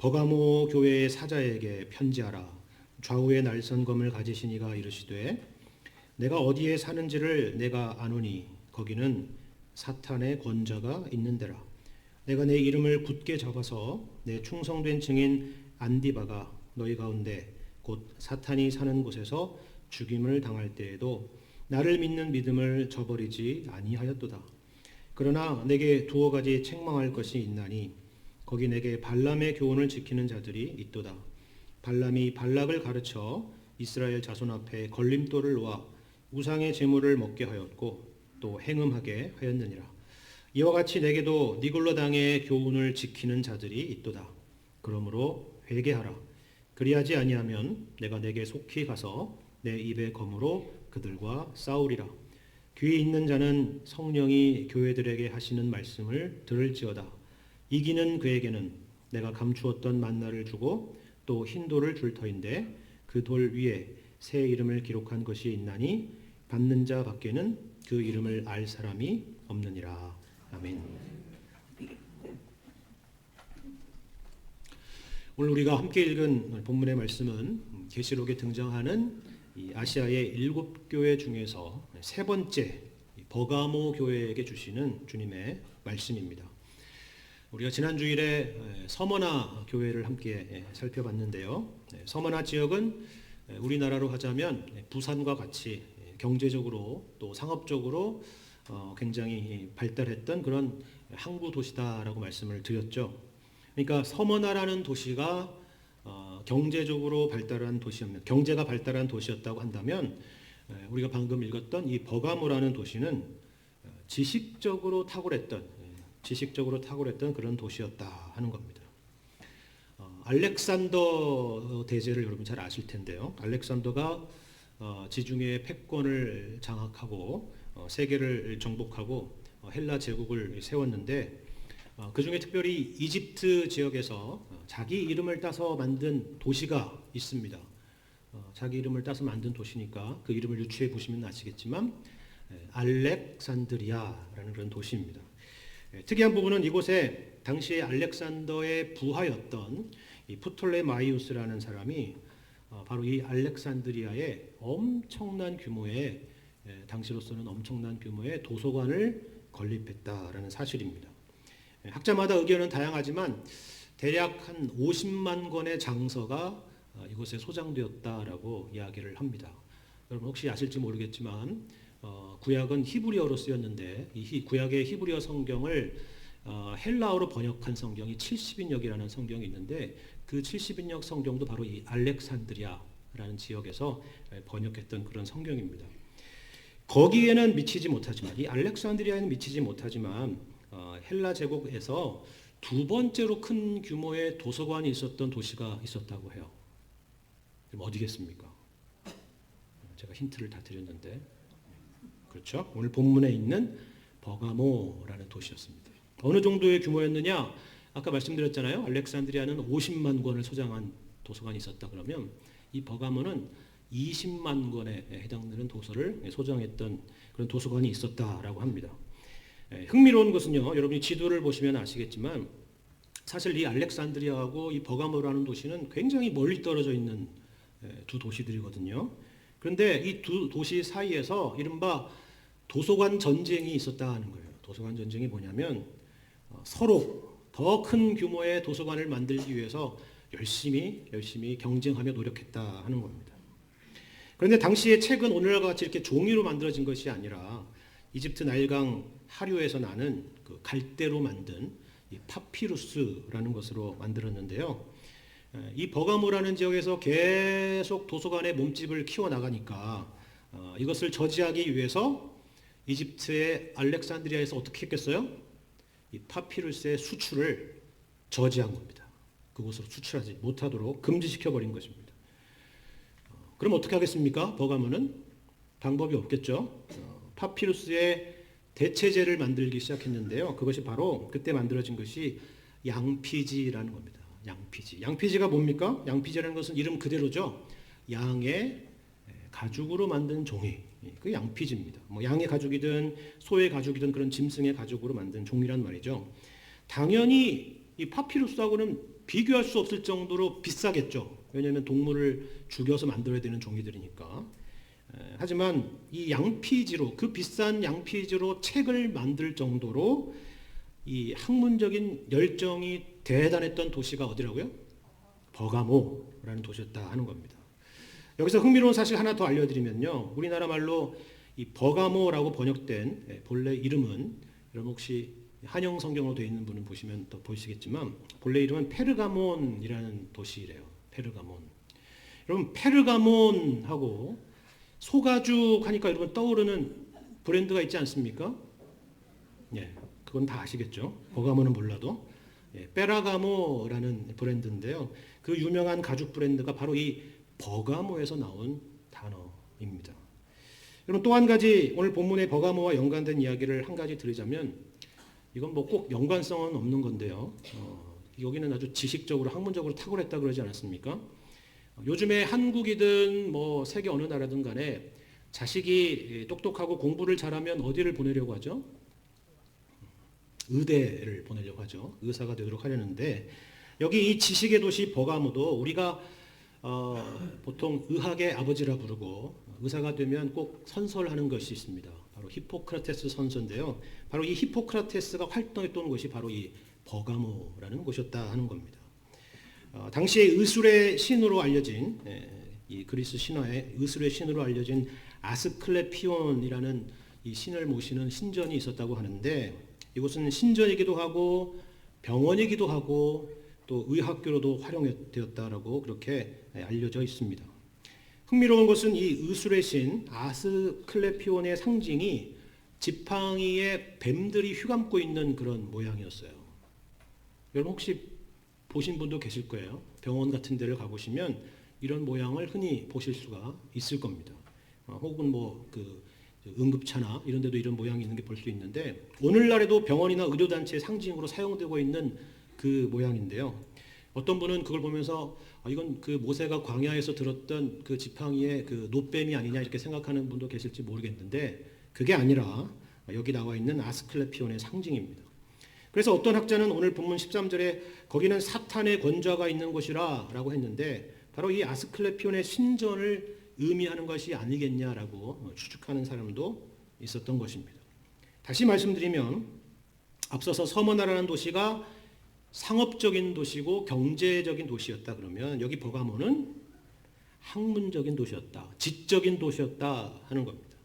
버가모 교회의 사자에게 편지하라. 좌우에 날선검을 가지신 이가 이르시되 내가 어디에 사는지를 내가 아노니 거기는 사탄의 권자가 있는 데라. 내가 내 이름을 굳게 잡아서 내 충성된 증인 안디바가 너희 가운데 곧 사탄이 사는 곳에서 죽임을 당할 때에도 나를 믿는 믿음을 저버리지 아니하였도다. 그러나 내게 두어 가지 책망할 것이 있나니 거기 내게 발람의 교훈을 지키는 자들이 있도다. 발람이 발락을 가르쳐 이스라엘 자손 앞에 걸림돌을 놓아 우상의 제물을 먹게 하였고 또 행음하게 하였느니라. 이와 같이 내게도 니골로 당의 교훈을 지키는 자들이 있도다. 그러므로 회개하라. 그리하지 아니하면 내가 내게 속히 가서 내 입의 검으로 그들과 싸우리라. 귀 있는 자는 성령이 교회들에게 하시는 말씀을 들을지어다. 이기는 그에게는 내가 감추었던 만나를 주고 또 흰 돌을 줄 터인데 그 돌 위에 새 이름을 기록한 것이 있나니 받는 자 밖에는 그 이름을 알 사람이 없느니라. 아멘. 오늘 우리가 함께 읽은 본문의 말씀은 계시록에 등장하는 이 아시아의 7교회 중에서 세 번째 버가모 교회에게 주시는 주님의 말씀입니다. 우리가 지난 주일에 서머나 교회를 함께 살펴봤는데요. 서머나 지역은 우리나라로 하자면 부산과 같이 경제적으로 또 상업적으로 굉장히 발달했던 그런 항구 도시다라고 말씀을 드렸죠. 그러니까 서머나라는 도시가 경제적으로 발달한 도시였면 경제가 발달한 도시였다고 한다면 우리가 방금 읽었던 이 버가모라는 도시는 지식적으로 탁월했던 그런 도시였다 하는 겁니다. 알렉산더 대제를 여러분 잘 아실 텐데요. 알렉산더가 지중해 패권을 장악하고 세계를 정복하고 헬라 제국을 세웠는데 그 중에 특별히 이집트 지역에서 자기 이름을 따서 만든 도시가 있습니다. 자기 이름을 따서 만든 도시니까 그 이름을 유추해 보시면 아시겠지만 알렉산드리아라는 그런 도시입니다. 특이한 부분은 이곳에 당시에 알렉산더의 부하였던 이 프톨레마이우스라는 사람이 바로 이 알렉산드리아에 엄청난 규모의 당시로서는 엄청난 규모의 도서관을 건립했다라는 사실입니다. 학자마다 의견은 다양하지만 대략 한 50만 권의 장서가 이곳에 소장되었다라고 이야기를 합니다. 여러분 혹시 아실지 모르겠지만 구약은 히브리어로 쓰였는데 이 구약의 히브리어 성경을 헬라어로 번역한 성경이 70인역이라는 성경이 있는데 그 70인역 성경도 바로 이 알렉산드리아라는 지역에서 번역했던 그런 성경입니다. 거기에는 미치지 못하지만 이 알렉산드리아에는 미치지 못하지만 헬라 제국에서 두 번째로 큰 규모의 도서관이 있었던 도시가 있었다고 해요. 그럼 어디겠습니까? 제가 힌트를 다 드렸는데 그렇죠? 오늘 본문에 있는 버가모라는 도시였습니다. 어느 정도의 규모였느냐? 아까 말씀드렸잖아요. 알렉산드리아는 50만 권을 소장한 도서관이 있었다 그러면 이 버가모는 20만 권에 해당되는 도서를 소장했던 그런 도서관이 있었다라고 합니다. 흥미로운 것은요. 여러분이 지도를 보시면 아시겠지만 사실 이 알렉산드리아하고 이 버가모라는 도시는 굉장히 멀리 떨어져 있는 두 도시들이거든요. 그런데 이 두 도시 사이에서 이른바 도서관 전쟁이 있었다 하는 거예요. 도서관 전쟁이 뭐냐면 서로 더 큰 규모의 도서관을 만들기 위해서 열심히 경쟁하며 노력했다 하는 겁니다. 그런데 당시의 책은 오늘과 같이 이렇게 종이로 만들어진 것이 아니라 이집트 나일강 하류에서 나는 그 갈대로 만든 이 파피루스라는 것으로 만들었는데요. 이 버가모라는 지역에서 계속 도서관의 몸집을 키워나가니까 이것을 저지하기 위해서 이집트의 알렉산드리아에서 어떻게 했겠어요? 이 파피루스의 수출을 저지한 겁니다. 그곳으로 수출하지 못하도록 금지시켜버린 것입니다. 그럼 어떻게 하겠습니까? 버가모는 방법이 없겠죠. 파피루스의 대체제를 만들기 시작했는데요. 그것이 바로 그때 만들어진 것이 양피지라는 겁니다. 양피지가 뭡니까? 양피지라는 것은 이름 그대로죠. 양의 가죽으로 만든 종이, 그 양피지입니다. 뭐 양의 가죽이든 소의 가죽이든 그런 짐승의 가죽으로 만든 종이란 말이죠. 당연히 이 파피루스하고는 비교할 수 없을 정도로 비싸겠죠. 왜냐하면 동물을 죽여서 만들어야 되는 종이들이니까. 하지만 이 양피지로, 그 비싼 양피지로 책을 만들 정도로 이 학문적인 열정이 대단했던 도시가 어디라고요? 버가모라는 도시였다 하는 겁니다. 여기서 흥미로운 사실 하나 더 알려드리면요, 우리나라 말로 이 버가모라고 번역된 본래 이름은, 여러분 혹시 한영 성경으로 되어 있는 분은 보시면 더 보시겠지만 본래 이름은 페르가몬이라는 도시래요. 페르가몬. 여러분 페르가몬하고 소가죽 하니까 여러분 떠오르는 브랜드가 있지 않습니까? 예, 그건 다 아시겠죠. 버가모는 몰라도 페라가모라는 브랜드인데요. 그 유명한 가죽 브랜드가 바로 이 버가모에서 나온 단어입니다. 여러분 또 한 가지 오늘 본문의 버가모와 연관된 이야기를 한 가지 드리자면, 이건 뭐 꼭 연관성은 없는 건데요. 여기는 아주 지식적으로 학문적으로 탁월했다 그러지 않았습니까? 요즘에 한국이든 뭐 세계 어느 나라든 간에 자식이 똑똑하고 공부를 잘하면 어디를 보내려고 하죠? 의대를 보내려고 하죠. 의사가 되도록 하려는데, 여기 이 지식의 도시 버가모도 우리가 보통 의학의 아버지라 부르고 의사가 되면 꼭 선설하는 것이 있습니다. 바로 히포크라테스 선서인데요. 바로 이 히포크라테스가 활동했던 곳이 바로 이 버가모라는 곳이었다 하는 겁니다. 당시에 의술의 신으로 알려진, 이 그리스 신화의 의술의 신으로 알려진 아스클레피온이라는 이 신을 모시는 신전이 있었다고 하는데, 이곳은 신전이기도 하고 병원이기도 하고 또 의학교로도 활용되었다라고 그렇게 알려져 있습니다. 흥미로운 것은 이 의술의 신 아스클레피온의 상징이 지팡이에 뱀들이 휘감고 있는 그런 모양이었어요. 여러분 혹시 보신 분도 계실 거예요. 병원 같은 데를 가보시면 이런 모양을 흔히 보실 수가 있을 겁니다. 혹은 뭐 그 응급차나 이런 데도 이런 모양이 있는 게 볼 수 있는데, 오늘날에도 병원이나 의료단체의 상징으로 사용되고 있는 그 모양인데요. 어떤 분은 그걸 보면서 이건 그 모세가 광야에서 들었던 그 지팡이의 그 노뱀이 아니냐 이렇게 생각하는 분도 계실지 모르겠는데, 그게 아니라 여기 나와 있는 아스클레피온의 상징입니다. 그래서 어떤 학자는 오늘 본문 13절에 거기는 사탄의 권좌가 있는 곳이라 라고 했는데, 바로 이 아스클레피온의 신전을 의미하는 것이 아니겠냐라고 추측하는 사람도 있었던 것입니다. 다시 말씀드리면, 앞서서 서머나라는 도시가 상업적인 도시고 경제적인 도시였다 그러면, 여기 버가모는 학문적인 도시였다, 지적인 도시였다 하는 겁니다.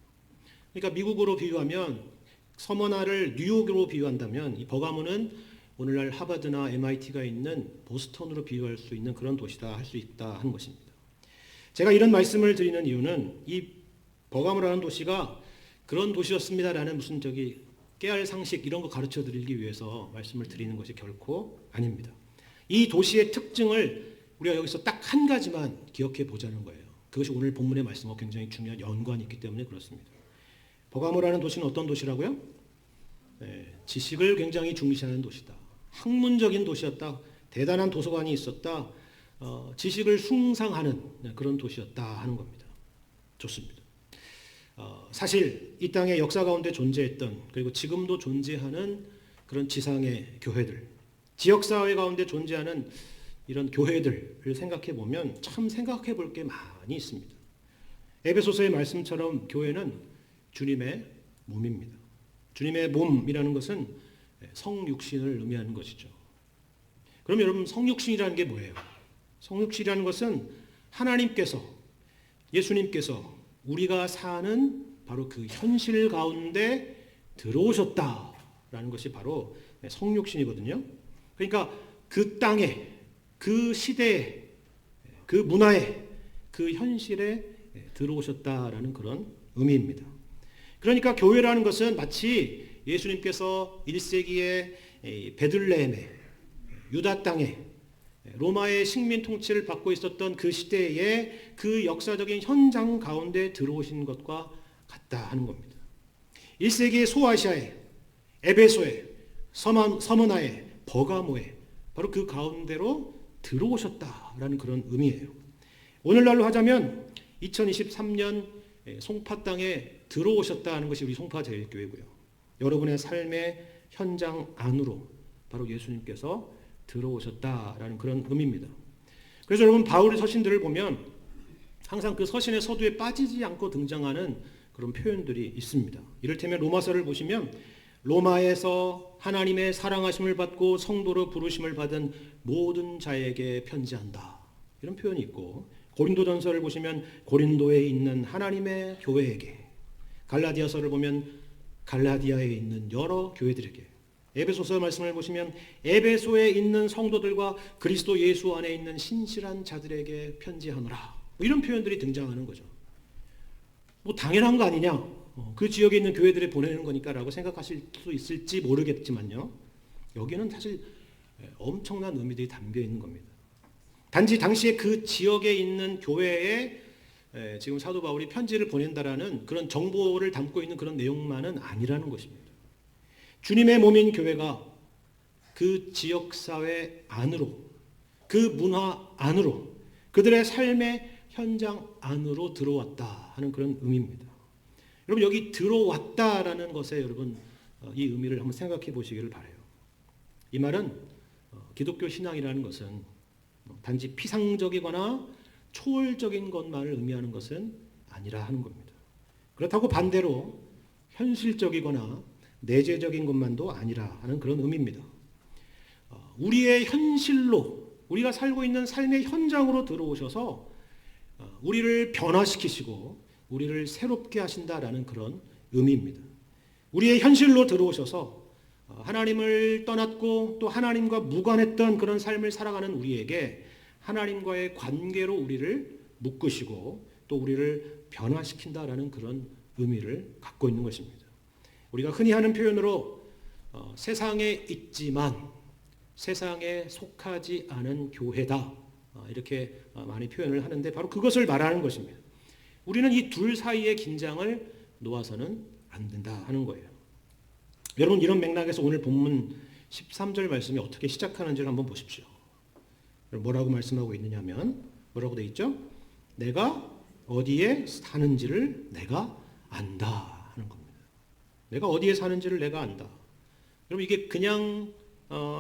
그러니까 미국으로 비유하면, 서머나를 뉴욕으로 비유한다면 이 버가모는 오늘날 하버드나 MIT가 있는 보스턴으로 비유할 수 있는 그런 도시다 할 수 있다 하는 것입니다. 제가 이런 말씀을 드리는 이유는 이 버가모라는 도시가 그런 도시였습니다라는 무슨 깨알 상식 이런 거 가르쳐 드리기 위해서 말씀을 드리는 것이 결코 아닙니다. 이 도시의 특징을 우리가 여기서 딱 한 가지만 기억해 보자는 거예요. 그것이 오늘 본문의 말씀과 굉장히 중요한 연관이 있기 때문에 그렇습니다. 버가모라는 도시는 어떤 도시라고요? 지식을 굉장히 중시하는 도시다. 학문적인 도시였다. 대단한 도서관이 있었다. 지식을 숭상하는 그런 도시였다 하는 겁니다. 좋습니다. 사실 이 땅의 역사 가운데 존재했던, 그리고 지금도 존재하는 그런 지상의 교회들, 지역사회 가운데 존재하는 이런 교회들을 생각해 보면 참 생각해 볼 게 많이 있습니다. 에베소서의 말씀처럼 교회는 주님의 몸입니다. 주님의 몸이라는 것은 성육신을 의미하는 것이죠. 그럼 여러분, 성육신이라는 게 뭐예요? 성육신이라는 것은 하나님께서, 예수님께서 우리가 사는 바로 그 현실 가운데 들어오셨다라는 것이 바로 성육신이거든요. 그러니까 그 땅에, 그 시대에, 그 문화에, 그 현실에 들어오셨다라는 그런 의미입니다. 그러니까 교회라는 것은 마치 예수님께서 1세기에 베들레헴에, 유다 땅에 로마의 식민 통치를 받고 있었던 그 시대에 그 역사적인 현장 가운데 들어오신 것과 같다 하는 겁니다. 1세기의 소아시아에, 에베소에, 서머나에, 버가모에 바로 그 가운데로 들어오셨다라는 그런 의미예요. 오늘날로 하자면 2023년 송파 땅에 들어오셨다는 것이 우리 송파 제일교회고요. 여러분의 삶의 현장 안으로 바로 예수님께서 들어오셨다라는 그런 의미입니다. 그래서 여러분 바울의 서신들을 보면 항상 그 서신의 서두에 빠지지 않고 등장하는 그런 표현들이 있습니다. 이를테면 로마서를 보시면 로마에서 하나님의 사랑하심을 받고 성도로 부르심을 받은 모든 자에게 편지한다. 이런 표현이 있고 고린도전서를 보시면 고린도에 있는 하나님의 교회에게, 갈라디아서를 보면 갈라디아에 있는 여러 교회들에게, 에베소서 말씀을 보시면 에베소에 있는 성도들과 그리스도 예수 안에 있는 신실한 자들에게 편지하노라. 이런 표현들이 등장하는 거죠. 뭐 당연한 거 아니냐? 그 지역에 있는 교회들에 보내는 거니까라고 생각하실 수 있을지 모르겠지만요. 여기는 사실 엄청난 의미들이 담겨 있는 겁니다. 단지 당시에 그 지역에 있는 교회에 지금 사도 바울이 편지를 보낸다라는 그런 정보를 담고 있는 그런 내용만은 아니라는 것입니다. 주님의 몸인 교회가 그 지역사회 안으로, 그 문화 안으로, 그들의 삶의 현장 안으로 들어왔다 하는 그런 의미입니다. 여러분 여기 들어왔다라는 것에 여러분 이 의미를 한번 생각해 보시기를 바라요. 이 말은 기독교 신앙이라는 것은 단지 피상적이거나 초월적인 것만을 의미하는 것은 아니라 하는 겁니다. 그렇다고 반대로 현실적이거나 내재적인 것만도 아니라 하는 그런 의미입니다. 우리의 현실로, 우리가 살고 있는 삶의 현장으로 들어오셔서 우리를 변화시키시고 우리를 새롭게 하신다라는 그런 의미입니다. 우리의 현실로 들어오셔서 하나님을 떠났고 또 하나님과 무관했던 그런 삶을 살아가는 우리에게 하나님과의 관계로 우리를 묶으시고 또 우리를 변화시킨다라는 그런 의미를 갖고 있는 것입니다. 우리가 흔히 하는 표현으로 세상에 있지만 세상에 속하지 않은 교회다, 이렇게 많이 표현을 하는데 바로 그것을 말하는 것입니다. 우리는 이 둘 사이의 긴장을 놓아서는 안 된다 하는 거예요. 여러분 이런 맥락에서 오늘 본문 13절 말씀이 어떻게 시작하는지를 한번 보십시오. 뭐라고 말씀하고 있느냐면 뭐라고 돼 있죠? 내가 어디에 사는지를 내가 안다 하는 겁니다. 내가 어디에 사는지를 내가 안다. 여러분 이게 그냥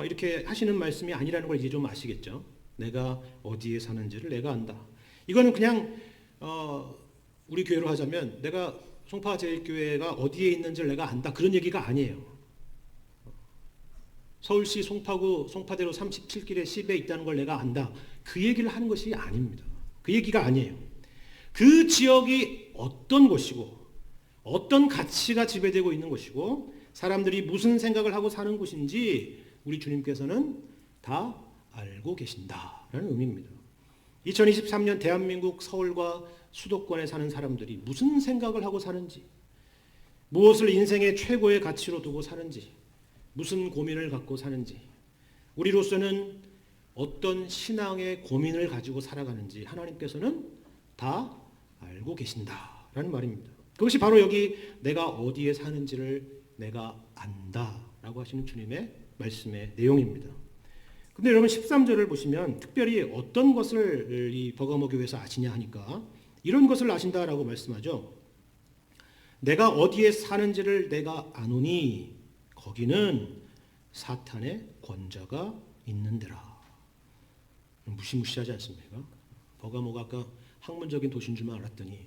이렇게 하시는 말씀이 아니라는 걸 이제 좀 아시겠죠? 내가 어디에 사는지를 내가 안다. 이거는 그냥 우리 교회로 하자면 내가 송파제일교회가 어디에 있는지를 내가 안다, 그런 얘기가 아니에요. 서울시 송파구 송파대로 37길에 10에 있다는 걸 내가 안다, 그 얘기를 하는 것이 아닙니다. 그 얘기가 아니에요. 그 지역이 어떤 곳이고 어떤 가치가 지배되고 있는 곳이고 사람들이 무슨 생각을 하고 사는 곳인지 우리 주님께서는 다 알고 계신다라는 의미입니다. 2023년 대한민국 서울과 수도권에 사는 사람들이 무슨 생각을 하고 사는지, 무엇을 인생의 최고의 가치로 두고 사는지, 무슨 고민을 갖고 사는지, 우리로서는 어떤 신앙의 고민을 가지고 살아가는지 하나님께서는 다 알고 계신다라는 말입니다. 그것이 바로 여기 내가 어디에 사는지를 내가 안다라고 하시는 주님의 말씀의 내용입니다. 근데 여러분 13절을 보시면 특별히 어떤 것을 이 버가모 교회에서 아시냐 하니까 이런 것을 아신다라고 말씀하죠. 내가 어디에 사는지를 내가 아노니 거기는 사탄의 권자가 있는 데라. 무시무시하지 않습니까? 버가모가 아까 학문적인 도시인 줄만 알았더니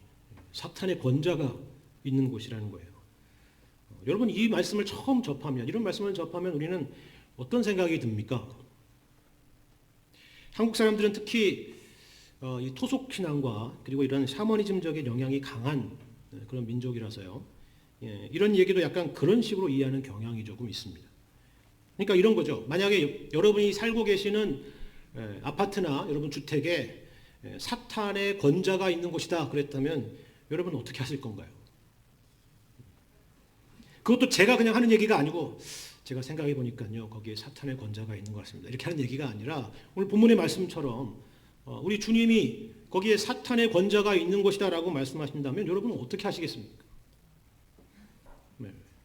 사탄의 권자가 있는 곳이라는 거예요. 여러분 이 말씀을 처음 접하면, 이런 말씀을 접하면 우리는 어떤 생각이 듭니까? 한국 사람들은 특히 이 토속 신앙과 그리고 이런 샤머니즘적인 영향이 강한 그런 민족이라서요. 이런 얘기도 약간 그런 식으로 이해하는 경향이 조금 있습니다. 그러니까 이런 거죠. 만약에 여러분이 살고 계시는 아파트나 여러분 주택에 사탄의 권자가 있는 곳이다 그랬다면 여러분 어떻게 하실 건가요? 그것도 제가 그냥 하는 얘기가 아니고 제가 생각해 보니까요, 거기에 사탄의 권자가 있는 것 같습니다. 이렇게 하는 얘기가 아니라 오늘 본문의 말씀처럼 우리 주님이 거기에 사탄의 권자가 있는 것이다라고 말씀하신다면 여러분은 어떻게 하시겠습니까?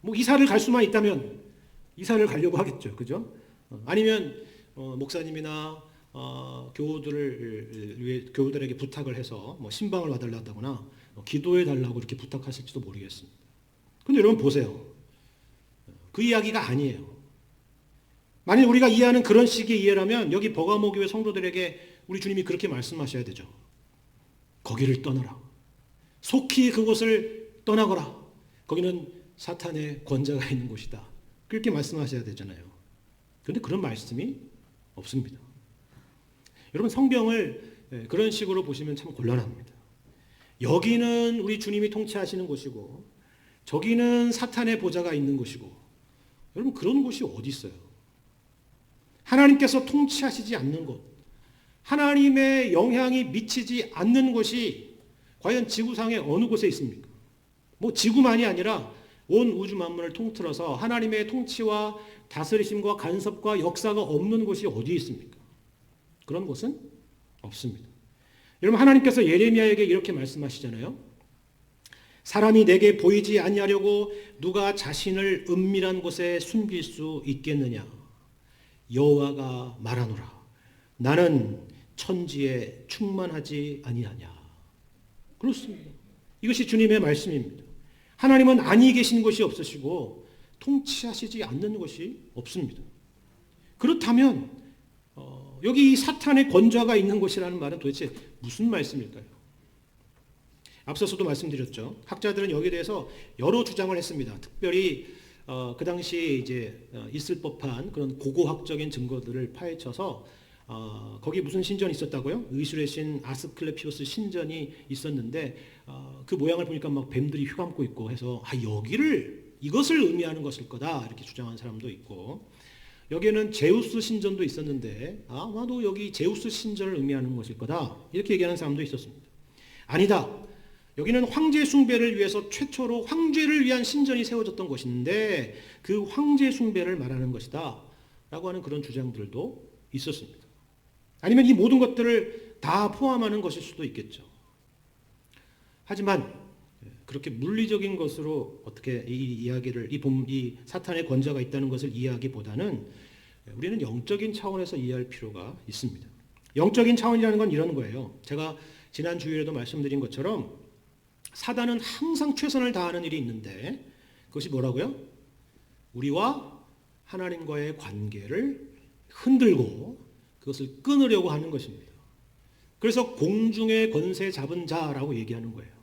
뭐 이사를 갈 수만 있다면 이사를 가려고 하겠죠, 그죠? 아니면 목사님이나 교우들에게 부탁을 해서 뭐 신방을 와달라거나 기도해 달라고 이렇게 부탁하실지도 모르겠습니다. 근데 여러분 보세요. 그 이야기가 아니에요. 만일 우리가 이해하는 그런 식의 이해라면 여기 버가모 교회 성도들에게 우리 주님이 그렇게 말씀하셔야 되죠. 거기를 떠나라. 속히 그곳을 떠나거라. 거기는 사탄의 권자가 있는 곳이다. 그렇게 말씀하셔야 되잖아요. 그런데 그런 말씀이 없습니다. 여러분 성경을 그런 식으로 보시면 참 곤란합니다. 여기는 우리 주님이 통치하시는 곳이고 저기는 사탄의 보좌가 있는 곳이고 여러분 그런 곳이 어디 있어요? 하나님께서 통치하시지 않는 곳, 하나님의 영향이 미치지 않는 곳이 과연 지구상의 어느 곳에 있습니까? 뭐 지구만이 아니라 온 우주 만물을 통틀어서 하나님의 통치와 다스리심과 간섭과 역사가 없는 곳이 어디에 있습니까? 그런 곳은 없습니다. 여러분 하나님께서 예레미야에게 이렇게 말씀하시잖아요. 사람이 내게 보이지 아니하려고 누가 자신을 은밀한 곳에 숨길 수 있겠느냐? 여호와가 말하노라. 나는 천지에 충만하지 아니하냐. 그렇습니다. 이것이 주님의 말씀입니다. 하나님은 아니 계신 곳이 없으시고 통치하시지 않는 곳이 없습니다. 그렇다면 여기 이 사탄의 권좌가 있는 곳이라는 말은 도대체 무슨 말씀일까요? 앞서서도 말씀드렸죠. 학자들은 여기에 대해서 여러 주장을 했습니다. 특별히 그 당시 이제 있을 법한 그런 고고학적인 증거들을 파헤쳐서 거기 무슨 신전이 있었다고요? 의술의 신 아스클레피오스 신전이 있었는데 그 모양을 보니까 막 뱀들이 휘감고 있고 해서 이것을 의미하는 것일 거다 이렇게 주장한 사람도 있고 여기에는 제우스 신전도 있었는데 아마도 여기 제우스 신전을 의미하는 것일 거다 이렇게 얘기하는 사람도 있었습니다. 아니다. 여기는 황제 숭배를 위해서 최초로 황제를 위한 신전이 세워졌던 곳인데 그 황제 숭배를 말하는 것이다 라고 하는 그런 주장들도 있었습니다. 아니면 이 모든 것들을 다 포함하는 것일 수도 있겠죠. 하지만 그렇게 물리적인 것으로 어떻게 이 이야기를 이 사탄의 권좌가 있다는 것을 이해하기보다는 우리는 영적인 차원에서 이해할 필요가 있습니다. 영적인 차원이라는 건 이런 거예요. 제가 지난 주일에도 말씀드린 것처럼 사단은 항상 최선을 다하는 일이 있는데 그것이 뭐라고요? 우리와 하나님과의 관계를 흔들고 그것을 끊으려고 하는 것입니다. 그래서 공중의 권세 잡은 자라고 얘기하는 거예요.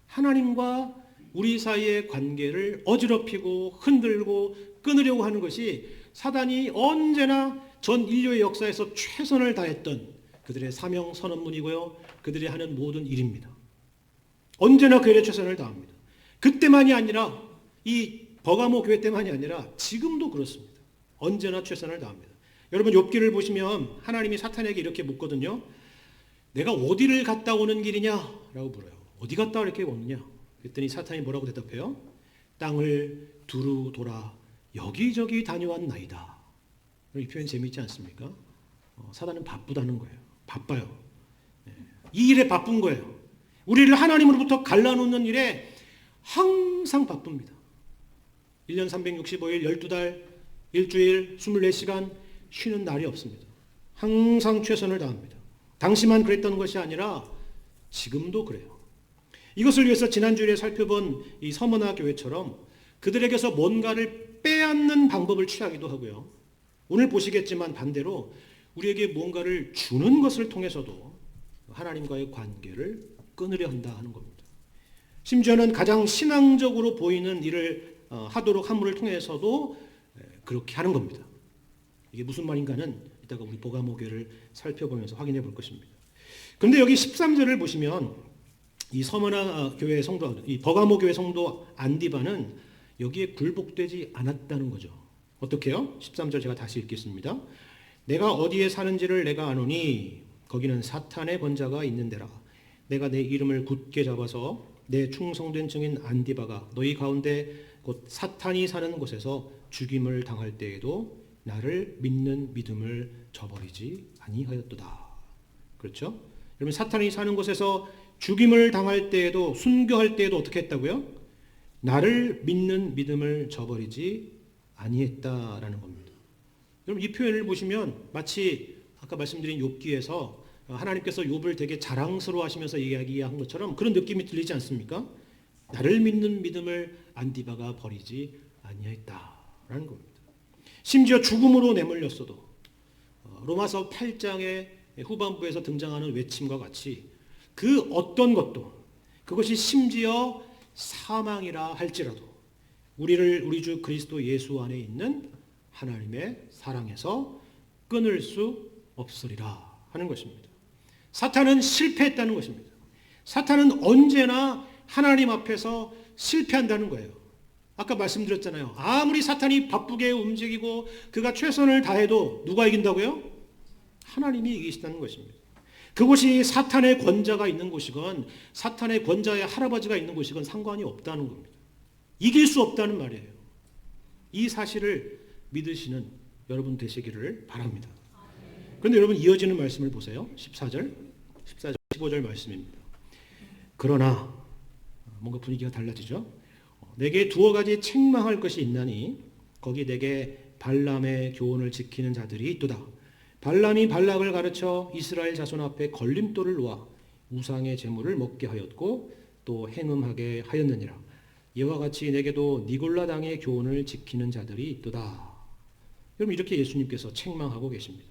하나님과 우리 사이의 관계를 어지럽히고 흔들고 끊으려고 하는 것이 사단이 언제나 전 인류의 역사에서 최선을 다했던 그들의 사명 선언문이고요. 그들이 하는 모든 일입니다. 언제나 그 일에 최선을 다합니다. 그때만이 아니라 이 버가모 교회 때만이 아니라 지금도 그렇습니다. 언제나 최선을 다합니다. 여러분 욥기를 보시면 하나님이 사탄에게 이렇게 묻거든요. 내가 어디를 갔다 오는 길이냐라고 물어요. 어디 갔다 이렇게 오느냐? 그랬더니 사탄이 뭐라고 대답해요? 땅을 두루 돌아 여기저기 다녀왔나이다. 이 표현 재미있지 않습니까? 사단은 바쁘다는 거예요. 바빠요. 이 일에 바쁜 거예요. 우리를 하나님으로부터 갈라놓는 일에 항상 바쁩니다. 1년 365일 12달 일주일 24시간 쉬는 날이 없습니다. 항상 최선을 다합니다. 당시만 그랬던 것이 아니라 지금도 그래요. 이것을 위해서 지난주에 살펴본 이 서머나 교회처럼 그들에게서 뭔가를 빼앗는 방법을 취하기도 하고요. 오늘 보시겠지만 반대로 우리에게 뭔가를 주는 것을 통해서도 하나님과의 관계를 끊으려 한다 하는 겁니다. 심지어는 가장 신앙적으로 보이는 일을 하도록 함을 통해서도 그렇게 하는 겁니다. 이게 무슨 말인가는 이따가 우리 버가모 교회를 살펴보면서 확인해 볼 것입니다. 그런데 여기 13절을 보시면 이 서머나 교회 성도, 이 버가모 교회 성도 안디바는 여기에 굴복되지 않았다는 거죠. 어떻게요? 13절 제가 다시 읽겠습니다. 내가 어디에 사는지를 내가 아노니 거기는 사탄의 권자가 있는 데라. 내가 내 이름을 굳게 잡아서 내 충성된 증인 안디바가 너희 가운데 곧 사탄이 사는 곳에서 죽임을 당할 때에도 나를 믿는 믿음을 저버리지 아니하였도다. 그렇죠? 여러분 사탄이 사는 곳에서 죽임을 당할 때에도 순교할 때에도 어떻게 했다고요? 나를 믿는 믿음을 저버리지 아니했다라는 겁니다. 여러분 이 표현을 보시면 마치 아까 말씀드린 욥기에서 하나님께서 욥을 되게 자랑스러워하시면서 이야기한 것처럼 그런 느낌이 들리지 않습니까? 나를 믿는 믿음을 안디바가 버리지 아니했다라는 겁니다. 심지어 죽음으로 내몰렸어도 로마서 8장의 후반부에서 등장하는 외침과 같이 그 어떤 것도, 그것이 심지어 사망이라 할지라도 우리를 우리 주 그리스도 예수 안에 있는 하나님의 사랑에서 끊을 수 없으리라 하는 것입니다. 사탄은 실패했다는 것입니다. 사탄은 언제나 하나님 앞에서 실패한다는 거예요. 아까 말씀드렸잖아요. 아무리 사탄이 바쁘게 움직이고 그가 최선을 다해도 누가 이긴다고요? 하나님이 이기신다는 것입니다. 그곳이 사탄의 권자가 있는 곳이건 사탄의 권자의 할아버지가 있는 곳이건 상관이 없다는 겁니다. 이길 수 없다는 말이에요. 이 사실을 믿으시는 여러분 되시기를 바랍니다. 그런데 여러분 이어지는 말씀을 보세요. 14절, 15절 말씀입니다. 그러나 뭔가 분위기가 달라지죠. 내게 두어 가지 책망할 것이 있나니 거기 내게 발람의 교훈을 지키는 자들이 있도다. 발람이 발락을 가르쳐 이스라엘 자손 앞에 걸림돌을 놓아 우상의 제물을 먹게 하였고 또 행음하게 하였느니라. 이와 같이 내게도 니골라 당의 교훈을 지키는 자들이 있도다. 여러분 이렇게 예수님께서 책망하고 계십니다.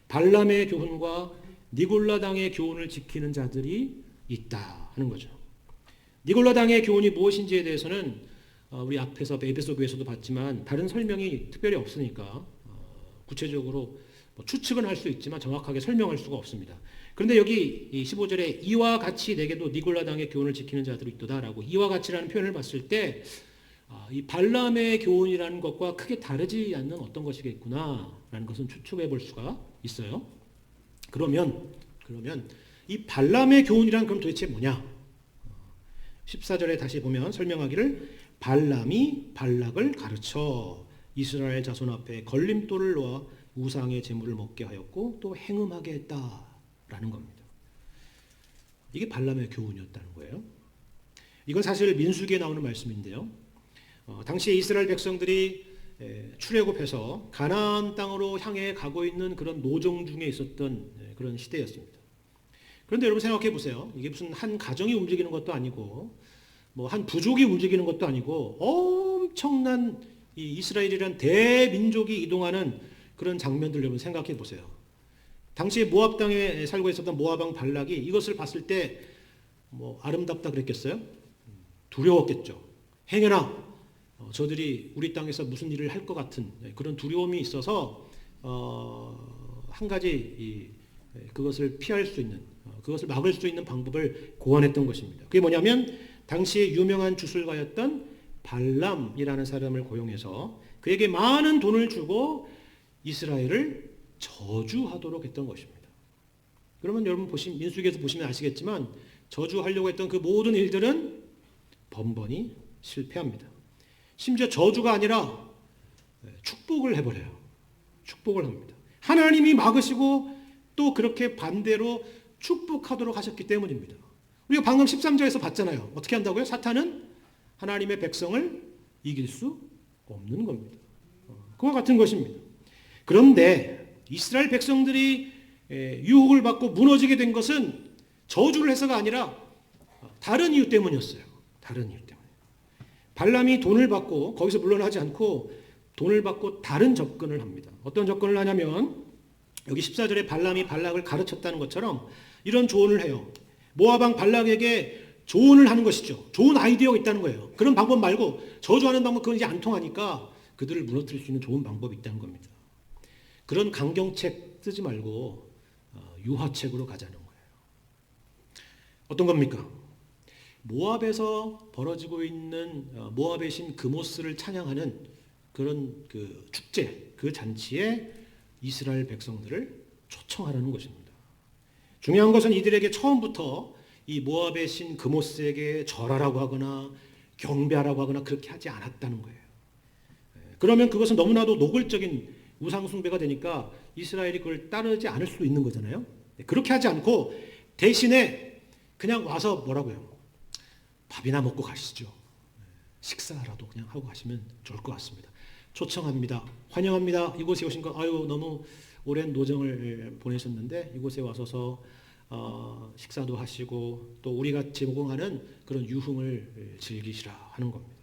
발람의 교훈과 니골라 당의 교훈을 지키는 자들이 있다 하는 거죠. 니골라 당의 교훈이 무엇인지에 대해서는 우리 앞에서 에베소 교회에서도 봤지만 다른 설명이 특별히 없으니까 구체적으로 추측은 할 수 있지만 정확하게 설명할 수가 없습니다. 그런데 여기 15절에 이와 같이 내게도 니골라 당의 교훈을 지키는 자들이 있도다라고 이와 같이라는 표현을 봤을 때 이 발람의 교훈이라는 것과 크게 다르지 않는 어떤 것이겠구나라는 것은 추측해 볼 수가 있어요. 그러면 이 발람의 교훈이란 그럼 도대체 뭐냐? 14절에 다시 보면 설명하기를 발람이 발락을 가르쳐 이스라엘 자손 앞에 걸림돌을 놓아 우상의 제물을 먹게 하였고 또 행음하게 했다라는 겁니다. 이게 발람의 교훈이었다는 거예요. 이건 사실 민수기에 나오는 말씀인데요. 당시 이스라엘 백성들이 출애굽해서 가나안 땅으로 향해 가고 있는 그런 노정 중에 있었던 그런 시대였습니다. 그런데 여러분 생각해 보세요. 이게 무슨 한 가정이 움직이는 것도 아니고 뭐 한 부족이 움직이는 것도 아니고 엄청난 이 이스라엘이란 대민족이 이동하는 그런 장면들 여러분 생각해 보세요. 당시에 모압 땅에 살고 있었던 모압 왕 발락이 이것을 봤을 때 뭐 아름답다 그랬겠어요? 두려웠겠죠. 행여나 저들이 우리 땅에서 무슨 일을 할 것 같은 그런 두려움이 있어서 한 가지 그것을 피할 수 있는 그것을 막을 수 있는 방법을 고안했던 것입니다. 그게 뭐냐면 당시에 유명한 주술가였던 발람이라는 사람을 고용해서 그에게 많은 돈을 주고 이스라엘을 저주하도록 했던 것입니다. 그러면 여러분 민수기에서 보시면 아시겠지만 저주하려고 했던 그 모든 일들은 번번이 실패합니다. 심지어 저주가 아니라 축복을 해버려요. 축복을 합니다. 하나님이 막으시고 또 그렇게 반대로 축복하도록 하셨기 때문입니다. 우리가 방금 13절에서 봤잖아요. 어떻게 한다고요? 사탄은 하나님의 백성을 이길 수 없는 겁니다. 그와 같은 것입니다. 그런데 이스라엘 백성들이 유혹을 받고 무너지게 된 것은 저주를 해서가 아니라 다른 이유 때문이었어요. 다른 이유 때문에. 발람이 돈을 받고 거기서 물러나지 않고 돈을 받고 다른 접근을 합니다. 어떤 접근을 하냐면 여기 14절에 발람이 발락을 가르쳤다는 것처럼 이런 조언을 해요. 모압 왕 발락에게 조언을 하는 것이죠. 좋은 아이디어가 있다는 거예요. 그런 방법 말고 저주하는 방법 그건 이제 안 통하니까 그들을 무너뜨릴 수 있는 좋은 방법이 있다는 겁니다. 그런 강경책 쓰지 말고 유화책으로 가자는 거예요. 어떤 겁니까? 모압에서 벌어지고 있는 모압의 신 그모스를 찬양하는 그런 그 축제, 그 잔치에 이스라엘 백성들을 초청하라는 것입니다. 중요한 것은 이들에게 처음부터 이 모압의 신 그모스에게 절하라고 하거나 경배하라고 하거나 그렇게 하지 않았다는 거예요. 그러면 그것은 너무나도 노골적인 우상숭배가 되니까 이스라엘이 그걸 따르지 않을 수 있는 거잖아요. 그렇게 하지 않고 대신에 그냥 와서 뭐라고요? 밥이나 먹고 가시죠. 식사라도 그냥 하고 가시면 좋을 것 같습니다. 초청합니다. 환영합니다. 이곳에 오신 거 아유 너무 오랜 노정을 보내셨는데 이곳에 와서서 식사도 하시고 또 우리가 제공하는 그런 유흥을 즐기시라 하는 겁니다.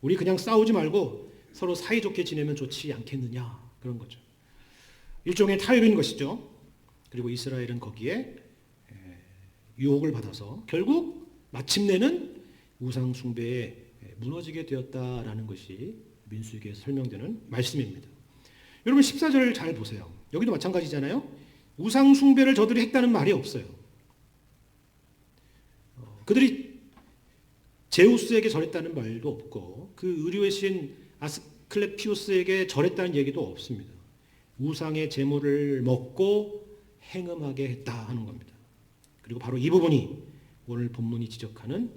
우리 그냥 싸우지 말고 서로 사이좋게 지내면 좋지 않겠느냐 그런 거죠. 일종의 타협인 것이죠. 그리고 이스라엘은 거기에 유혹을 받아서 결국 마침내는 우상 숭배에 무너지게 되었다라는 것이 민수기에서 설명되는 말씀입니다. 여러분 14절을 잘 보세요. 여기도 마찬가지잖아요. 우상 숭배를 저들이 했다는 말이 없어요. 그들이 제우스에게 절했다는 말도 없고 그 의료의 신 아스클레피우스에게 절했다는 얘기도 없습니다. 우상의 제물을 먹고 행음하게 했다 하는 겁니다. 그리고 바로 이 부분이 오늘 본문이 지적하는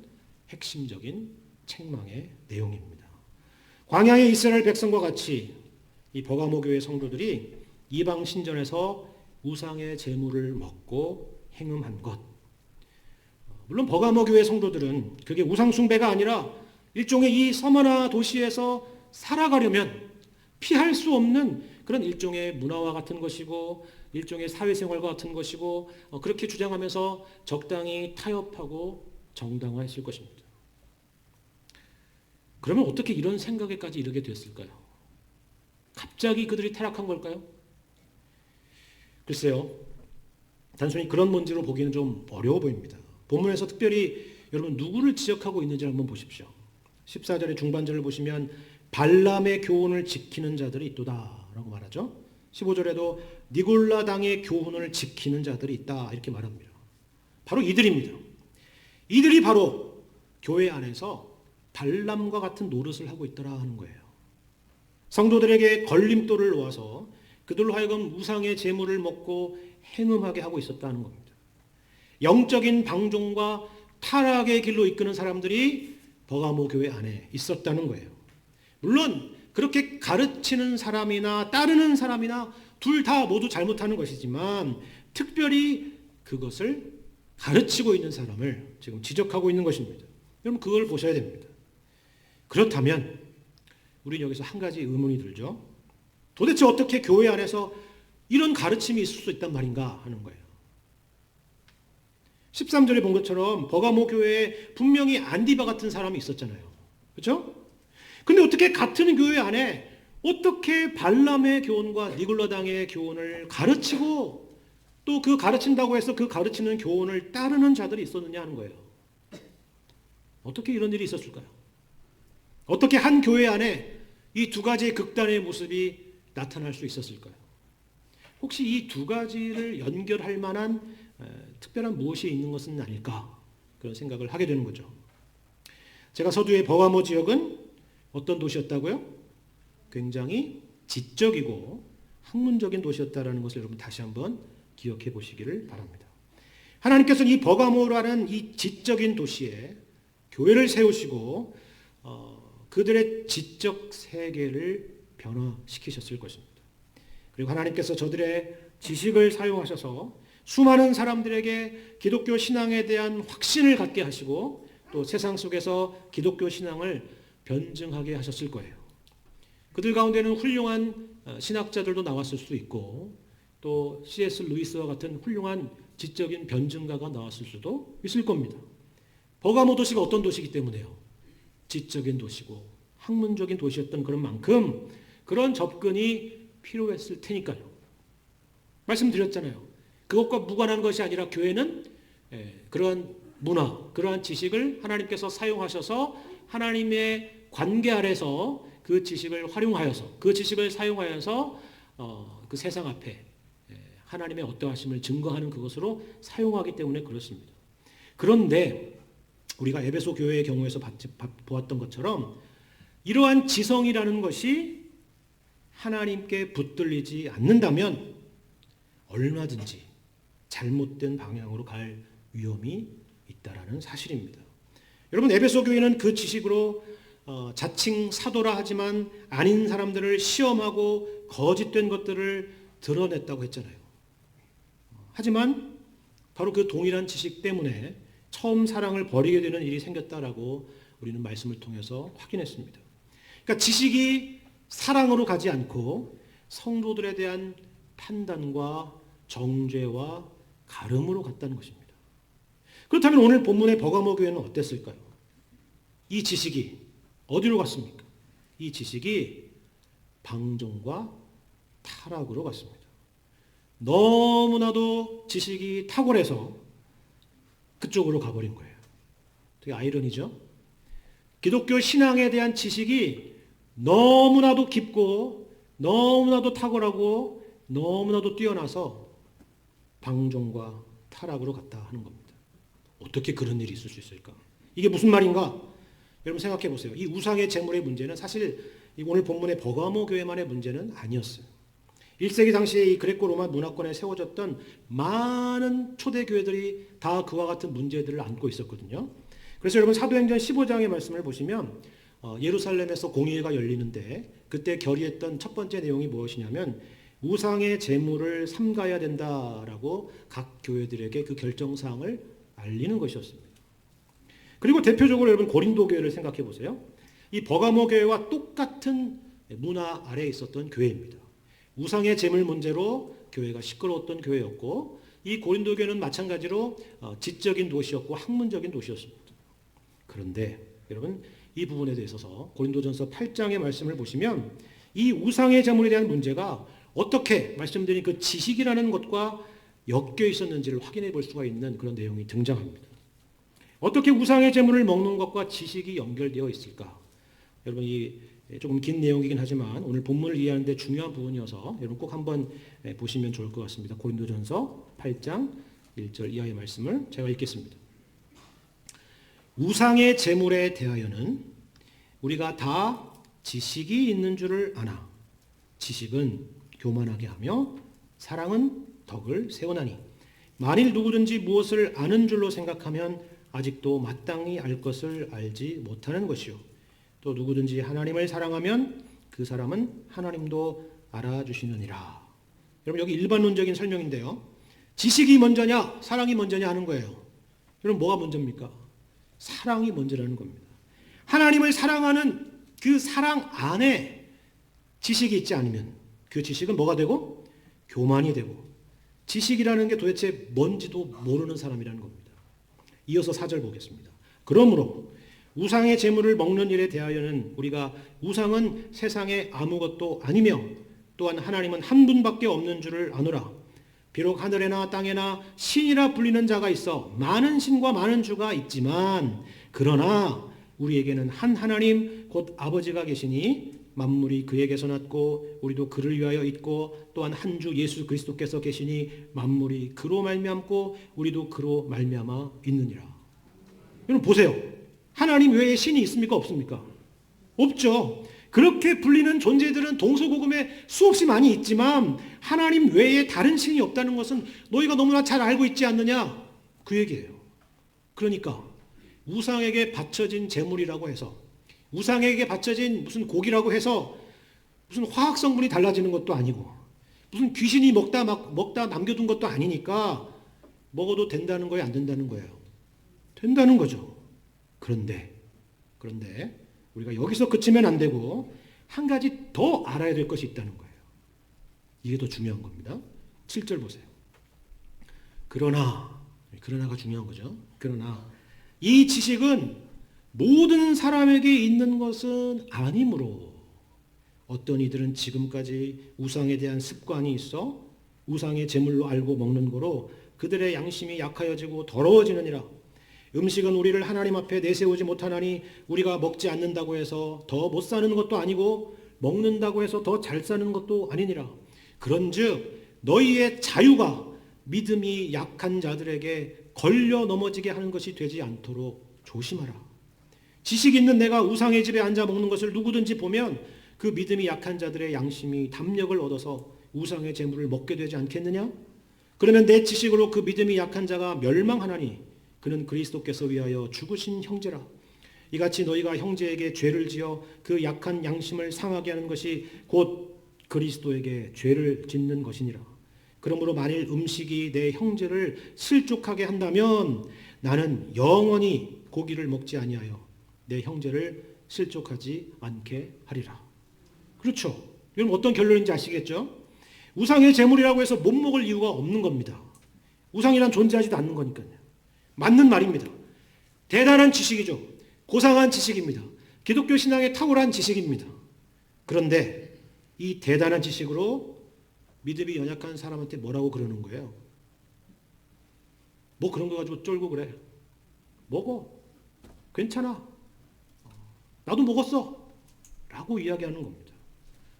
핵심적인 책망의 내용입니다. 광야의 이스라엘 백성과 같이 이 버가모 교회 성도들이 이방 신전에서 우상의 제물을 먹고 행음한 것. 물론 버가모 교회 성도들은 그게 우상 숭배가 아니라 일종의 이 서머나 도시에서 살아가려면 피할 수 없는 그런 일종의 문화와 같은 것이고 일종의 사회생활과 같은 것이고 그렇게 주장하면서 적당히 타협하고 정당화했을 것입니다. 그러면 어떻게 이런 생각에까지 이르게 됐을까요? 갑자기 그들이 타락한 걸까요? 글쎄요. 단순히 그런 문제로 보기는 좀 어려워 보입니다. 본문에서 특별히 여러분 누구를 지적하고 있는지 한번 보십시오. 14절의 중반절을 보시면 발람의 교훈을 지키는 자들이 있도다 라고 말하죠. 15절에도 니골라당의 교훈을 지키는 자들이 있다 이렇게 말합니다. 바로 이들입니다. 이들이 바로 교회 안에서 발람과 같은 노릇을 하고 있더라 하는 거예요. 성도들에게 걸림돌을 놓아서 그들로 하여금 우상의 제물을 먹고 행음하게 하고 있었다는 겁니다. 영적인 방종과 타락의 길로 이끄는 사람들이 버가모 교회 안에 있었다는 거예요. 물론 그렇게 가르치는 사람이나 따르는 사람이나 둘 다 모두 잘못하는 것이지만 특별히 그것을 가르치고 있는 사람을 지금 지적하고 있는 것입니다. 여러분 그걸 보셔야 됩니다. 그렇다면 우리는 여기서 한 가지 의문이 들죠. 도대체 어떻게 교회 안에서 이런 가르침이 있을 수 있단 말인가 하는 거예요. 13절에 본 것처럼 버가모 교회에 분명히 안디바 같은 사람이 있었잖아요. 그렇죠? 근데 어떻게 같은 교회 안에 어떻게 발람의 교훈과 니골라당의 교훈을 가르치고 또 그 가르친다고 해서 그 가르치는 교훈을 따르는 자들이 있었느냐 하는 거예요. 어떻게 이런 일이 있었을까요? 어떻게 한 교회 안에 이 두 가지의 극단의 모습이 나타날 수 있었을까요? 혹시 이 두 가지를 연결할 만한 특별한 무엇이 있는 것은 아닐까 그런 생각을 하게 되는 거죠. 제가 서두의 버가모 지역은 어떤 도시였다고요? 굉장히 지적이고 학문적인 도시였다라는 것을 여러분 다시 한번 기억해 보시기를 바랍니다. 하나님께서는 이 버가모라는 이 지적인 도시에 교회를 세우시고 그들의 지적 세계를 변화시키셨을 것입니다. 그리고 하나님께서 저들의 지식을 사용하셔서 수많은 사람들에게 기독교 신앙에 대한 확신을 갖게 하시고 또 세상 속에서 기독교 신앙을 변증하게 하셨을 거예요. 그들 가운데는 훌륭한 신학자들도 나왔을 수 있고 또 C.S. 루이스와 같은 훌륭한 지적인 변증가가 나왔을 수도 있을 겁니다. 버가모 도시가 어떤 도시이기 때문에요. 지적인 도시고 학문적인 도시였던 그런 만큼 그런 접근이 필요했을 테니까요. 말씀드렸잖아요. 그것과 무관한 것이 아니라 교회는 그러한 문화, 그러한 지식을 하나님께서 사용하셔서 하나님의 관계 아래서 그 지식을 활용하여서 그 지식을 사용하여서 그 세상 앞에 하나님의 어떠하심을 증거하는 그것으로 사용하기 때문에 그렇습니다. 그런데 우리가 에베소 교회의 경우에서 보았던 것처럼 이러한 지성이라는 것이 하나님께 붙들리지 않는다면 얼마든지 잘못된 방향으로 갈 위험이 있다라는 사실입니다. 여러분 에베소 교회는 그 지식으로 자칭 사도라 하지만 아닌 사람들을 시험하고 거짓된 것들을 드러냈다고 했잖아요. 하지만 바로 그 동일한 지식 때문에 처음 사랑을 버리게 되는 일이 생겼다라고 우리는 말씀을 통해서 확인했습니다. 그러니까 지식이 사랑으로 가지 않고 성도들에 대한 판단과 정죄와 가름으로 갔다는 것입니다. 그렇다면 오늘 본문의 버가모 교회는 어땠을까요? 이 지식이 어디로 갔습니까? 이 지식이 방종과 타락으로 갔습니다. 너무나도 지식이 탁월해서 그쪽으로 가버린 거예요. 되게 아이러니죠? 기독교 신앙에 대한 지식이 너무나도 깊고 너무나도 탁월하고 너무나도 뛰어나서 방종과 타락으로 갔다 하는 겁니다. 어떻게 그런 일이 있을 수 있을까? 이게 무슨 말인가? 여러분 생각해 보세요. 이 우상의 제물의 문제는 사실 오늘 본문의 버가모 교회만의 문제는 아니었어요. 1세기 당시에 이 그레코 로마 문화권에 세워졌던 많은 초대 교회들이 다 그와 같은 문제들을 안고 있었거든요. 그래서 여러분 사도행전 15장의 말씀을 보시면 예루살렘에서 공의회가 열리는데 그때 결의했던 첫 번째 내용이 무엇이냐면 우상의 제물을 삼가야 된다라고 각 교회들에게 그 결정사항을 알리는 것이었습니다. 그리고 대표적으로 여러분 고린도 교회를 생각해 보세요. 이 버가모 교회와 똑같은 문화 아래에 있었던 교회입니다. 우상의 제물 문제로 교회가 시끄러웠던 교회였고 이 고린도 교회는 마찬가지로 지적인 도시였고 학문적인 도시였습니다. 그런데 여러분 이 부분에 대해서 고린도전서 8장의 말씀을 보시면 이 우상의 제물에 대한 문제가 어떻게 말씀드린 그 지식이라는 것과 엮여 있었는지를 확인해 볼 수가 있는 그런 내용이 등장합니다. 어떻게 우상의 제물을 먹는 것과 지식이 연결되어 있을까? 여러분 이 조금 긴 내용이긴 하지만 오늘 본문을 이해하는 데 중요한 부분이어서 여러분 꼭 한번 보시면 좋을 것 같습니다. 고린도전서 8장 1절 이하의 말씀을 제가 읽겠습니다. 우상의 제물에 대하여는 우리가 다 지식이 있는 줄을 아나 지식은 교만하게 하며 사랑은 덕을 세우나니 만일 누구든지 무엇을 아는 줄로 생각하면 아직도 마땅히 알 것을 알지 못하는 것이요 또 누구든지 하나님을 사랑하면 그 사람은 하나님도 알아주시느니라. 여러분 여기 일반론적인 설명인데요. 지식이 먼저냐 사랑이 먼저냐 하는 거예요. 여러분 뭐가 먼저입니까? 사랑이 먼저라는 겁니다. 하나님을 사랑하는 그 사랑 안에 지식이 있지 않으면 그 지식은 뭐가 되고? 교만이 되고 지식이라는 게 도대체 뭔지도 모르는 사람이라는 겁니다. 이어서 4절 보겠습니다. 그러므로 우상의 제물을 먹는 일에 대하여는 우리가 우상은 세상에 아무것도 아니며 또한 하나님은 한 분밖에 없는 줄을 아노라. 비록 하늘에나 땅에나 신이라 불리는 자가 있어 많은 신과 많은 주가 있지만 그러나 우리에게는 한 하나님 곧 아버지가 계시니 만물이 그에게서 났고 우리도 그를 위하여 있고 또한 한 주 예수 그리스도께서 계시니 만물이 그로 말미암고 우리도 그로 말미암아 있느니라. 여러분 보세요. 하나님 외에 신이 있습니까? 없습니까? 없죠. 그렇게 불리는 존재들은 동서고금에 수없이 많이 있지만 하나님 외에 다른 신이 없다는 것은 너희가 너무나 잘 알고 있지 않느냐? 그 얘기예요. 그러니까 우상에게 바쳐진 제물이라고 해서 우상에게 바쳐진 무슨 고기라고 해서 무슨 화학 성분이 달라지는 것도 아니고 무슨 귀신이 먹다 남겨둔 것도 아니니까 먹어도 된다는 거예요? 안 된다는 거예요? 된다는 거죠. 그런데 우리가 여기서 그치면 안 되고 한 가지 더 알아야 될 것이 있다는 거예요. 이게 더 중요한 겁니다. 7절 보세요. 그러나가 중요한 거죠. 그러나 이 지식은 모든 사람에게 있는 것은 아니므로 어떤 이들은 지금까지 우상에 대한 습관이 있어 우상의 제물로 알고 먹는 거로 그들의 양심이 약하여지고 더러워지느니라. 음식은 우리를 하나님 앞에 내세우지 못하나니 우리가 먹지 않는다고 해서 더 못 사는 것도 아니고 먹는다고 해서 더 잘 사는 것도 아니니라. 그런즉 너희의 자유가 믿음이 약한 자들에게 걸려 넘어지게 하는 것이 되지 않도록 조심하라. 지식 있는 내가 우상의 집에 앉아 먹는 것을 누구든지 보면 그 믿음이 약한 자들의 양심이 담력을 얻어서 우상의 제물을 먹게 되지 않겠느냐? 그러면 내 지식으로 그 믿음이 약한 자가 멸망하나니 그는 그리스도께서 위하여 죽으신 형제라. 이같이 너희가 형제에게 죄를 지어 그 약한 양심을 상하게 하는 것이 곧 그리스도에게 죄를 짓는 것이니라. 그러므로 만일 음식이 내 형제를 실족하게 한다면 나는 영원히 고기를 먹지 아니하여 내 형제를 실족하지 않게 하리라. 그렇죠. 여러분 어떤 결론인지 아시겠죠? 우상의 제물이라고 해서 못 먹을 이유가 없는 겁니다. 우상이란 존재하지도 않는 거니까요. 맞는 말입니다. 대단한 지식이죠. 고상한 지식입니다. 기독교 신앙의 탁월한 지식입니다. 그런데 이 대단한 지식으로 믿음이 연약한 사람한테 뭐라고 그러는 거예요? 뭐 그런 거 가지고 쫄고 그래. 먹어. 괜찮아. 나도 먹었어. 라고 이야기하는 겁니다.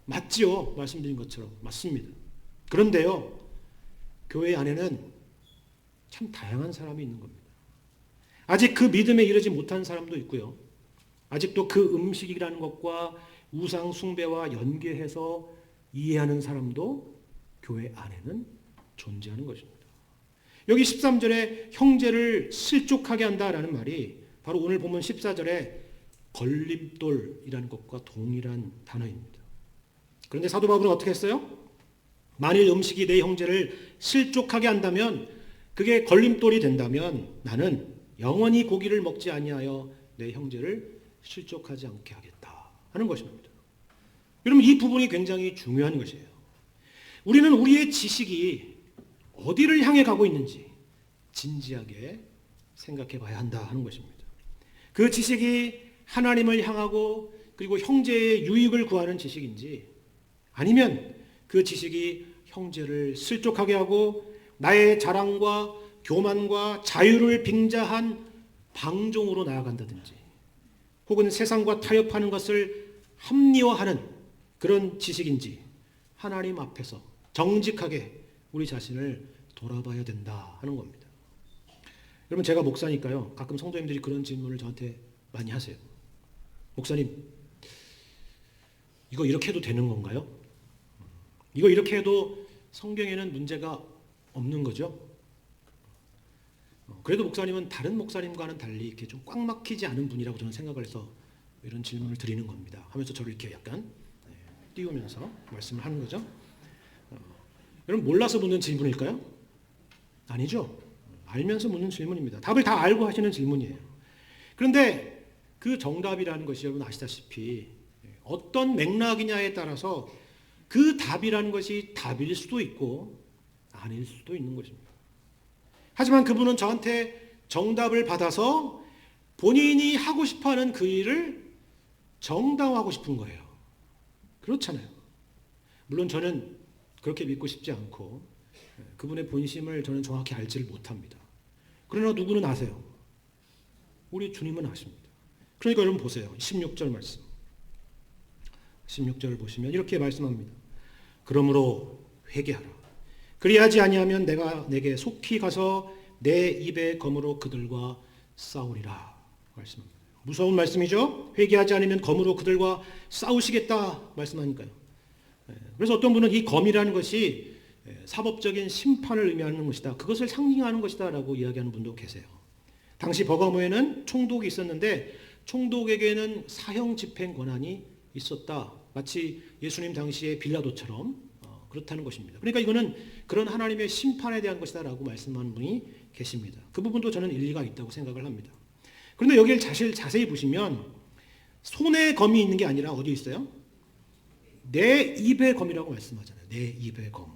맞지요? 말씀드린 것처럼. 맞습니다. 그런데요, 교회 안에는 참 다양한 사람이 있는 겁니다. 아직 그 믿음에 이르지 못한 사람도 있고요. 아직도 그 음식이라는 것과 우상 숭배와 연계해서 이해하는 사람도 교회 안에는 존재하는 것입니다. 여기 13절에 형제를 실족하게 한다라는 말이 바로 오늘 본문 14절에 걸림돌이라는 것과 동일한 단어입니다. 그런데 사도 바울은 어떻게 했어요? 만일 음식이 내 형제를 실족하게 한다면, 그게 걸림돌이 된다면 나는 영원히 고기를 먹지 아니하여 내 형제를 실족하지 않게 하겠다 하는 것입니다. 여러분, 이 부분이 굉장히 중요한 것이에요. 우리는 우리의 지식이 어디를 향해 가고 있는지 진지하게 생각해 봐야 한다 하는 것입니다. 그 지식이 하나님을 향하고 그리고 형제의 유익을 구하는 지식인지, 아니면 그 지식이 형제를 실족하게 하고 나의 자랑과 교만과 자유를 빙자한 방종으로 나아간다든지, 혹은 세상과 타협하는 것을 합리화하는 그런 지식인지 하나님 앞에서 정직하게 우리 자신을 돌아봐야 된다 하는 겁니다. 여러분, 제가 목사니까요, 가끔 성도님들이 그런 질문을 저한테 많이 하세요. 목사님, 이거 이렇게 해도 되는 건가요? 이거 이렇게 해도 성경에는 문제가 없는 거죠? 그래도 목사님은 다른 목사님과는 달리 이렇게 좀 꽉 막히지 않은 분이라고 저는 생각을 해서 이런 질문을 드리는 겁니다 하면서 저를 이렇게 약간 띄우면서 말씀을 하는 거죠. 여러분, 몰라서 묻는 질문일까요? 아니죠. 알면서 묻는 질문입니다. 답을 다 알고 하시는 질문이에요. 그런데 그 정답이라는 것이 여러분 아시다시피 어떤 맥락이냐에 따라서 그 답이라는 것이 답일 수도 있고 아닐 수도 있는 것입니다. 하지만 그분은 저한테 정답을 받아서 본인이 하고 싶어하는 그 일을 정당화하고 싶은 거예요. 그렇잖아요. 물론 저는 그렇게 믿고 싶지 않고 그분의 본심을 저는 정확히 알지를 못합니다. 그러나 누구는 아세요. 우리 주님은 아십니다. 그러니까 여러분 보세요. 16절 말씀. 16절을 보시면 이렇게 말씀합니다. 그러므로 회개하라. 그리하지 아니하면 내가 내게 속히 가서 내 입의 검으로 그들과 싸우리라 말씀합니다. 무서운 말씀이죠. 회개하지 않으면 검으로 그들과 싸우시겠다 말씀하니까요. 그래서 어떤 분은 이 검이라는 것이 사법적인 심판을 의미하는 것이다, 그것을 상징하는 것이다 라고 이야기하는 분도 계세요. 당시 버가모에는 총독이 있었는데 총독에게는 사형 집행 권한이 있었다. 마치 예수님 당시의 빌라도처럼 그렇다는 것입니다. 그러니까 이거는 그런 하나님의 심판에 대한 것이다 라고 말씀하는 분이 계십니다. 그 부분도 저는 일리가 있다고 생각을 합니다. 그런데 여기를 자세히 보시면 손에 검이 있는 게 아니라 어디 있어요? 내 입의 검이라고 말씀하잖아요. 내 입의 검.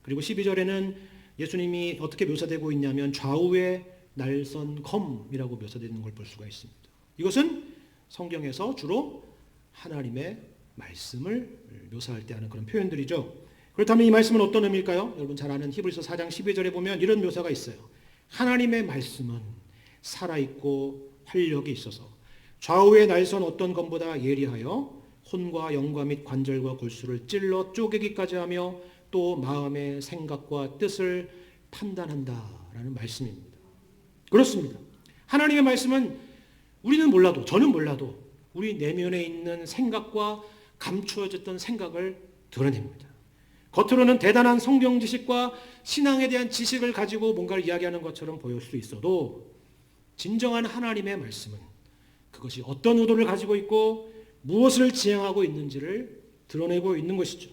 그리고 12절에는 예수님이 어떻게 묘사되고 있냐면 좌우에 날선 검이라고 묘사되는 걸 볼 수가 있습니다. 이것은 성경에서 주로 하나님의 말씀을 묘사할 때 하는 그런 표현들이죠. 그렇다면 이 말씀은 어떤 의미일까요? 여러분 잘 아는 히브리서 4장 12절에 보면 이런 묘사가 있어요. 하나님의 말씀은 살아있고 활력이 있어서 좌우에 날선 어떤 검보다 예리하여 혼과 영과 및 관절과 골수를 찔러 쪼개기까지 하며 또 마음의 생각과 뜻을 판단한다라는 말씀입니다. 그렇습니다. 하나님의 말씀은 우리는 몰라도, 저는 몰라도 우리 내면에 있는 생각과 감추어졌던 생각을 드러냅니다. 겉으로는 대단한 성경 지식과 신앙에 대한 지식을 가지고 뭔가를 이야기하는 것처럼 보일 수 있어도 진정한 하나님의 말씀은 그것이 어떤 의도를 가지고 있고 무엇을 지향하고 있는지를 드러내고 있는 것이죠.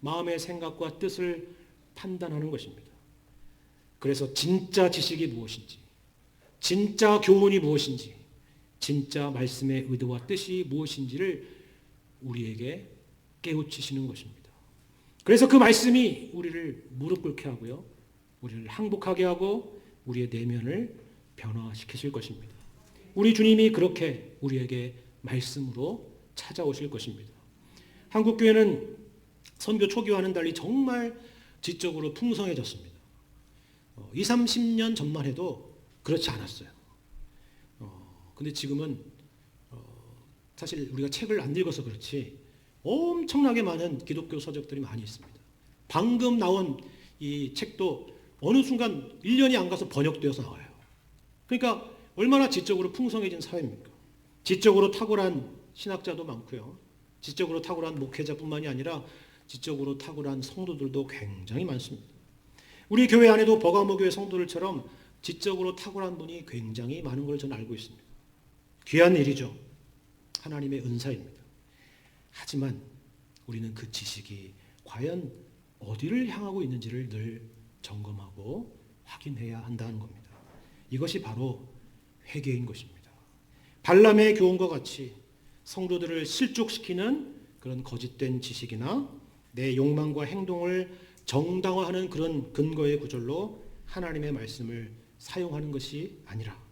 마음의 생각과 뜻을 판단하는 것입니다. 그래서 진짜 지식이 무엇인지, 진짜 교훈이 무엇인지, 진짜 말씀의 의도와 뜻이 무엇인지를 우리에게 깨우치시는 것입니다. 그래서 그 말씀이 우리를 무릎 꿇게 하고요, 우리를 항복하게 하고 우리의 내면을 변화시키실 것입니다. 우리 주님이 그렇게 우리에게 말씀으로 찾아오실 것입니다. 한국교회는 선교 초기와는 달리 정말 지적으로 풍성해졌습니다. 20, 30년 전만 해도 그렇지 않았어요. 근데 지금은 사실 우리가 책을 안 읽어서 그렇지 엄청나게 많은 기독교 서적들이 많이 있습니다. 방금 나온 이 책도 어느 순간 1년이 안 가서 번역되어서 나와요. 그러니까 얼마나 지적으로 풍성해진 사회입니까? 지적으로 탁월한 신학자도 많고요. 지적으로 탁월한 목회자뿐만이 아니라 지적으로 탁월한 성도들도 굉장히 많습니다. 우리 교회 안에도 버가모 교회 성도들처럼 지적으로 탁월한 분이 굉장히 많은 걸 저는 알고 있습니다. 귀한 일이죠. 하나님의 은사입니다. 하지만 우리는 그 지식이 과연 어디를 향하고 있는지를 늘 점검하고 확인해야 한다는 겁니다. 이것이 바로 회개인 것입니다. 발람의 교훈과 같이 성도들을 실족시키는 그런 거짓된 지식이나 내 욕망과 행동을 정당화하는 그런 근거의 구절로 하나님의 말씀을 사용하는 것이 아니라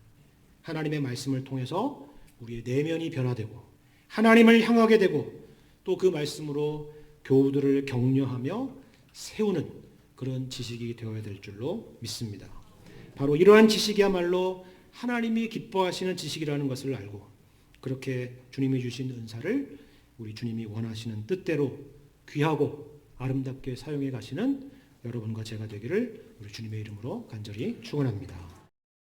하나님의 말씀을 통해서 우리의 내면이 변화되고 하나님을 향하게 되고 또 그 말씀으로 교우들을 격려하며 세우는 그런 지식이 되어야 될 줄로 믿습니다. 바로 이러한 지식이야말로 하나님이 기뻐하시는 지식이라는 것을 알고 그렇게 주님이 주신 은사를 우리 주님이 원하시는 뜻대로 귀하고 아름답게 사용해 가시는 여러분과 제가 되기를 우리 주님의 이름으로 간절히 축원합니다.